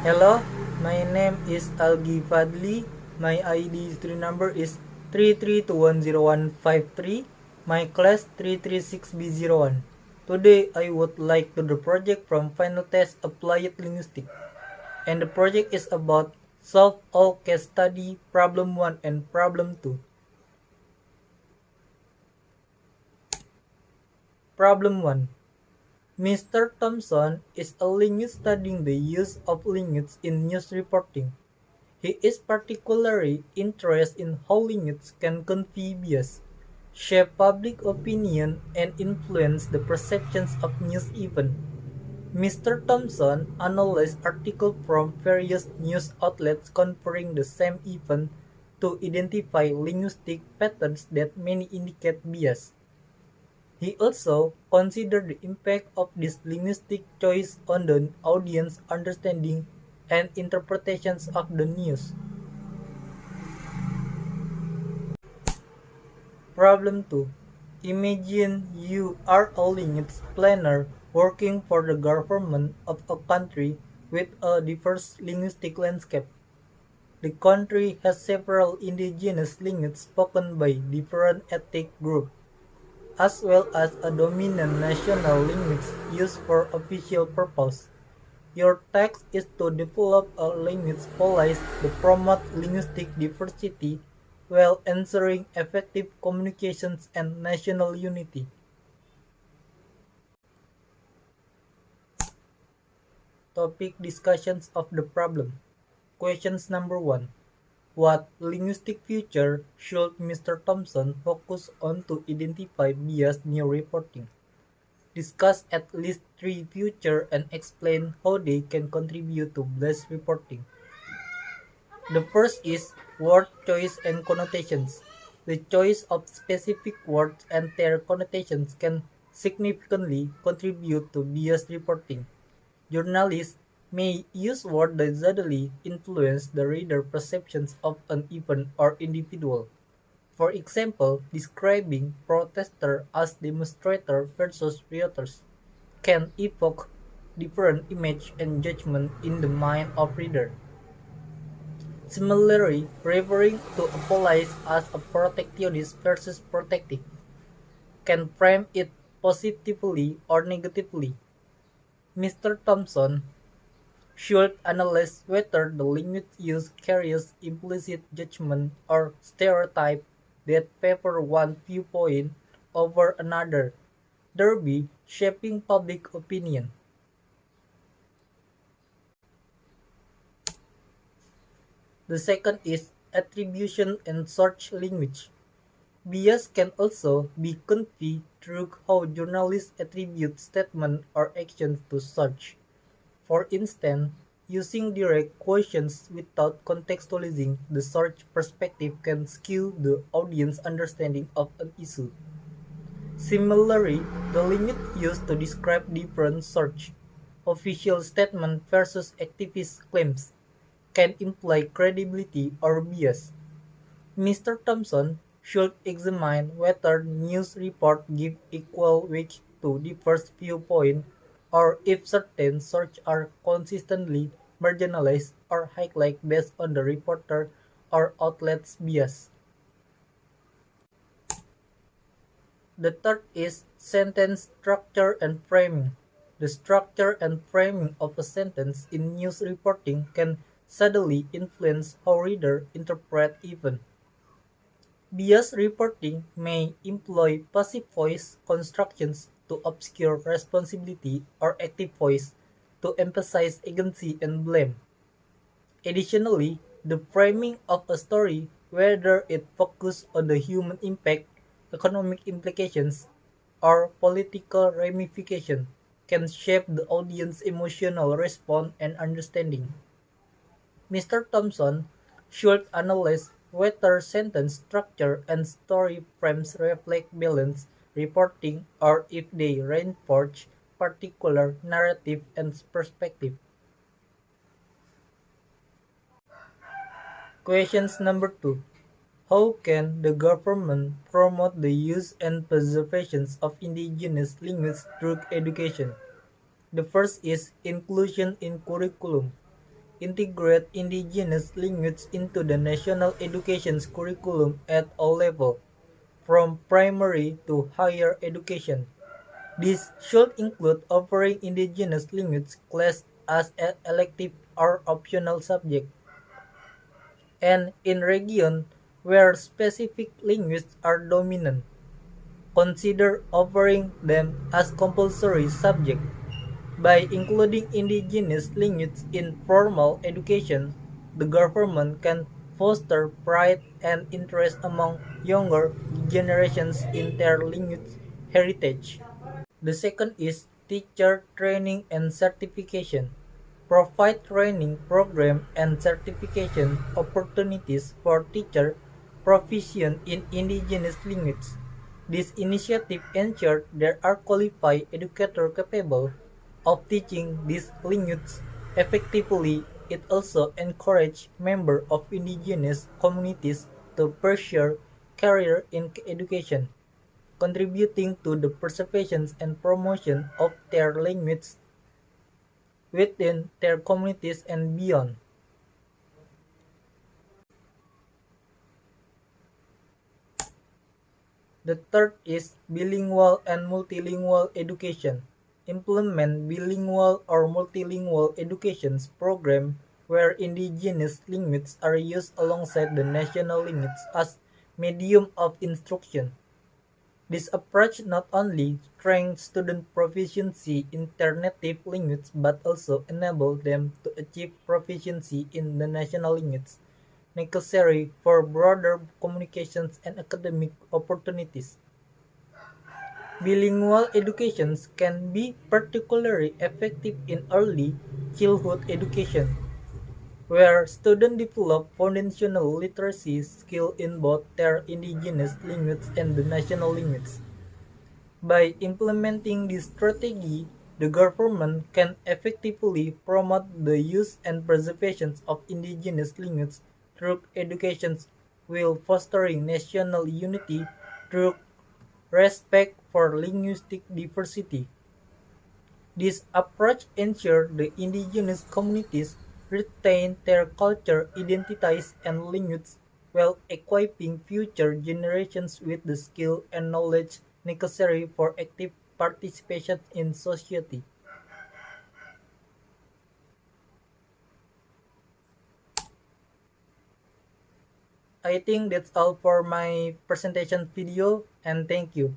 Hello, my name is Algi Fadli. My ID stream number is 332105153. My class 336B01. Today I would like to do the project from Final Test Applied Linguistics. And the project is about solve all case study problem 1 and problem 2. Problem 1. Mr. Thompson is a linguist studying the use of linguists in news reporting. He is particularly interested in how linguists can convey bias, shape public opinion, and influence the perceptions of news events. Mr. Thompson analyzed articles from various news outlets covering the same event to identify linguistic patterns that may indicate bias. He also considered the impact of this linguistic choice on the audience's understanding and interpretations of the news. Problem 2. Imagine you are a linguist planner working for the government of a country with a diverse linguistic landscape. The country has several indigenous languages spoken by different ethnic groups, as well as a dominant national language used for official purposes. Your task is to develop a language policy to promote linguistic diversity while ensuring effective communications and national unity. Topic discussions of the problem. Questions number 1. What linguistic feature should Mr. Thompson focus on to identify bias near reporting? Discuss at least 3 features and explain how they can contribute to biased reporting. The first is word choice and connotations. The choice of specific words and their connotations can significantly contribute to biased reporting. Journalists may use words that subtly influence the reader's perceptions of an event or individual. For example, describing protesters as demonstrators versus rioters can evoke different images and judgment in the mind of reader. Similarly, referring to a police as a protectionist versus protective can frame it positively or negatively. Mr. Thompson should analyze whether the language used carries implicit judgment or stereotype that favor one viewpoint over another, thereby shaping public opinion. The second is attribution and search language. Bias can also be conveyed through how journalists attribute statements or actions to search. For instance, using direct questions without contextualizing the search perspective can skew the audience's understanding of an issue. Similarly, the limit used to describe different search official statements versus activist claims can imply credibility or bias. Mr. Thompson should examine whether news reports give equal weight to diverse viewpoints or if certain sources are consistently marginalized or highlighted based on the reporter or outlet's bias. The third is sentence structure and framing. The structure and framing of a sentence in news reporting can subtly influence how readers interpret events. Biased reporting may employ passive voice constructions to obscure responsibility or active voice to emphasize agency and blame. Additionally, the framing of a story, whether it focuses on the human impact, economic implications, or political ramifications, can shape the audience's emotional response and understanding. Mr. Thompson should analyze whether sentence structure and story frames reflect balanced reporting or if they reinforce particular narrative and perspective. Questions number 2. How can the government promote the use and preservation of indigenous languages through education? The first is inclusion in curriculum. integrate indigenous language into the national education curriculum at all levels, from primary to higher education. This should include offering indigenous language class as an elective or optional subject, and in regions where specific languages are dominant, consider offering them as compulsory subject. By including indigenous language in formal education, the government can foster pride and interest among younger generations in their language heritage. The second is teacher training and certification. Provide training program and certification opportunities for teachers proficient in indigenous languages. This initiative ensures there are qualified educators capable of teaching these languages effectively. It also encourages members of indigenous communities to pursue career in education, contributing to the preservation and promotion of their language within their communities and beyond. The third is bilingual and multilingual education. Implement bilingual or multilingual education programs where indigenous languages are used alongside the national language as medium of instruction. This approach not only strengthens student proficiency in their native language but also enables them to achieve proficiency in the national language, necessary for broader communications and academic opportunities. Bilingual education can be particularly effective in early childhood education, where students develop foundational literacy skills in both their indigenous language and the national language. By implementing this strategy, the government can effectively promote the use and preservation of indigenous languages through education while fostering national unity through respect for linguistic diversity. This approach ensures the indigenous communities retain their culture, identities, and language while equipping future generations with the skill and knowledge necessary for active participation in society. I think that's all for my presentation video, and thank you.